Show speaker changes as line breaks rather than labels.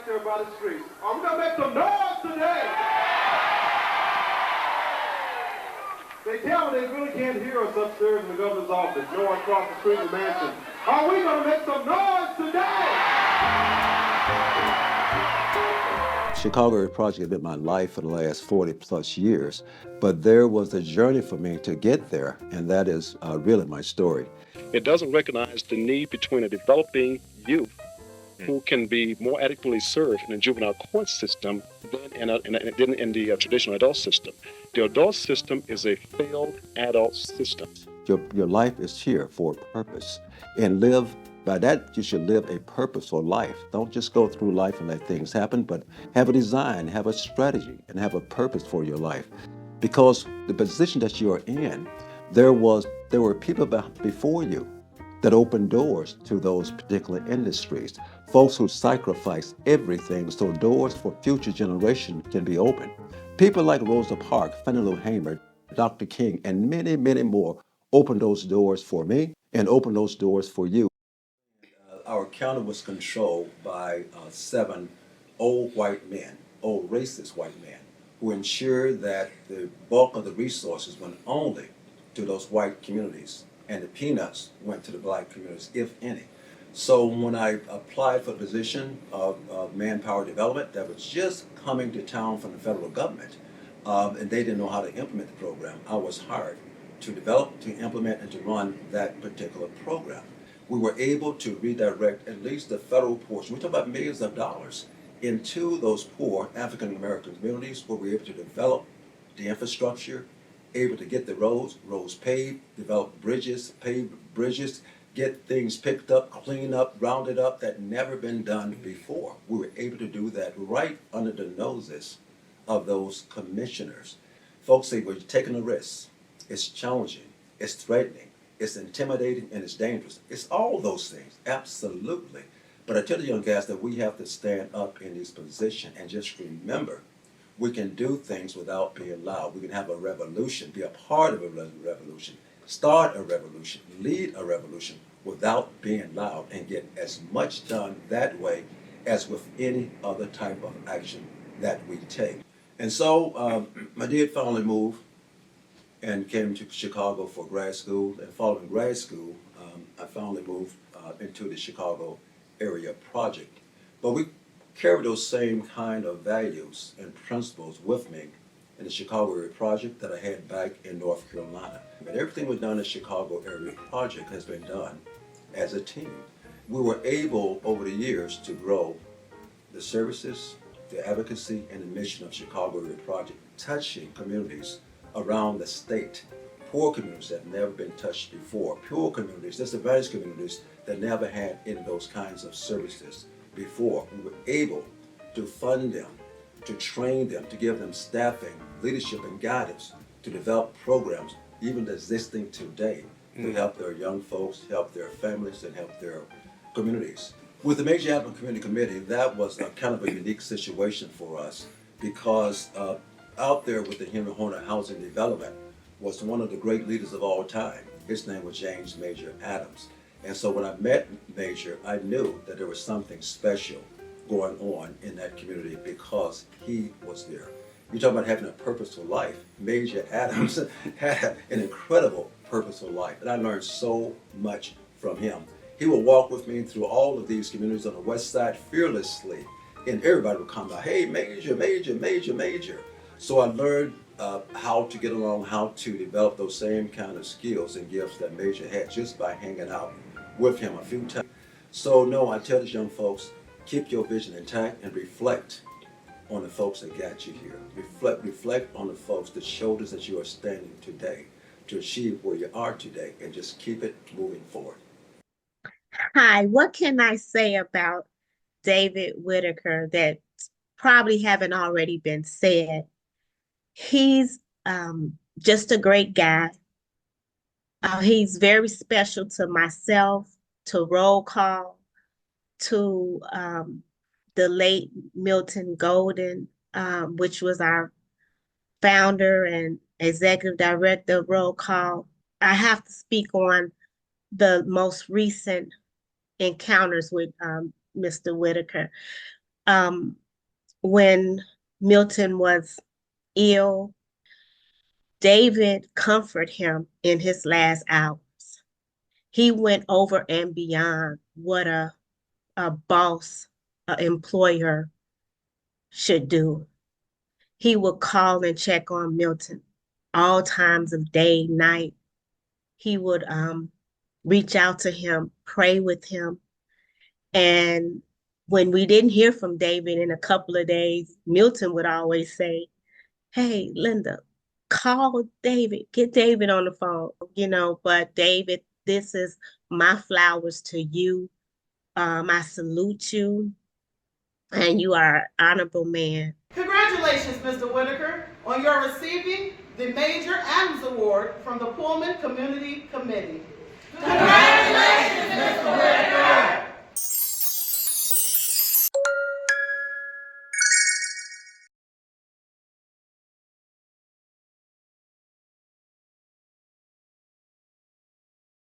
back there by the street. Are we going to make some noise today? They tell me they really can't hear us upstairs in the governor's office, nor across the street in the mansion. Are we going to make some noise today?
Chicago Area Project has been my life for the last 40 plus years, but there was a journey for me to get there, and that is really my story.
It doesn't recognize the need between a developing youth who can be more adequately served in the juvenile court system than in the traditional adult system. The adult system is a failed adult system.
Your life is here for a purpose, and by that you should live a purposeful life. Don't just go through life and let things happen, but have a design, have a strategy, and have a purpose for your life. Because the position that you are in, there were people before you that opened doors to those particular industries. Folks who sacrificed everything so doors for future generations can be opened. People like Rosa Parks, Fannie Lou Hamer, Dr. King, and many, many more opened those doors for me and opened those doors for you. Our county was controlled by 7 old white men, old racist white men, who ensured that the bulk of the resources went only to those white communities, and the peanuts went to the black communities, if any. So when I applied for the position of manpower development that was just coming to town from the federal government, and they didn't know how to implement the program, I was hired to develop, to implement, and to run that particular program. We were able to redirect at least the federal portion, we talk about millions of dollars, into those poor African American communities where we were able to develop the infrastructure, able to get the roads paved, develop bridges, pave bridges, get things picked up, cleaned up, rounded up that never been done before. We were able to do that right under the noses of those commissioners. Folks say, well, you're taking a risk. It's challenging, it's threatening, it's intimidating, and it's dangerous. It's all those things, absolutely. But I tell the young guys that we have to stand up in this position and just remember, we can do things without being loud. We can have a revolution, be a part of a revolution, start a revolution, lead a revolution without being loud, and get as much done that way as with any other type of action that we take. And so I did finally move and came to Chicago for grad school. And following grad school, I finally moved into the Chicago Area Project. But we carry those same kind of values and principles with me in the Chicago Area Project that I had back in North Carolina. And everything we've done in the Chicago Area Project has been done as a team. We were able over the years to grow the services, the advocacy, and the mission of Chicago Area Project, touching communities around the state, poor communities that have never been touched before, poor communities, disadvantaged communities that never had any of those kinds of services before. We were able to fund them, to train them, to give them staffing, leadership, and guidance to develop programs even existing today to help their young folks, help their families, and help their communities. With the Major Alvin Community Committee, that was a kind of a unique situation for us because out there with the Henry Horner Housing Development was one of the great leaders of all time. His name was James Major Adams. And so when I met Major, I knew that there was something special going on in that community because he was there. You talk about having a purposeful life. Major Adams had an incredible purposeful life, and I learned so much from him. He would walk with me through all of these communities on the west side fearlessly, and everybody would come by, hey, Major, Major, Major, Major. So I learned how to get along, how to develop those same kind of skills and gifts that Major had just by hanging out with him a few times. So no, I tell these young folks, keep your vision intact and reflect on the folks that got you here. Reflect on the folks, the shoulders that you are standing today to achieve where you are today, and just keep it moving forward.
Hi, what can I say about David Whittaker that probably haven't already been said? He's just a great guy. He's very special to myself, to Roll Call, to the late Milton Golden, which was our founder and executive director of Roll Call. I have to speak on the most recent encounters with Mr. Whittaker. Um, when Milton was ill, David comforted him in his last hours. He went over and beyond what a boss, an employer should do. He would call and check on Milton all times of day, night. He would reach out to him, pray with him. And when we didn't hear from David in a couple of days, Milton would always say, "Hey, Linda, call David, get David on the phone." But David, this is my flowers to you. I salute you, and you are an honorable man.
Congratulations, Mr. Whittaker, on your receiving the Major Adams Award from the Pullman Community Committee. Congratulations, Mr. Whittaker.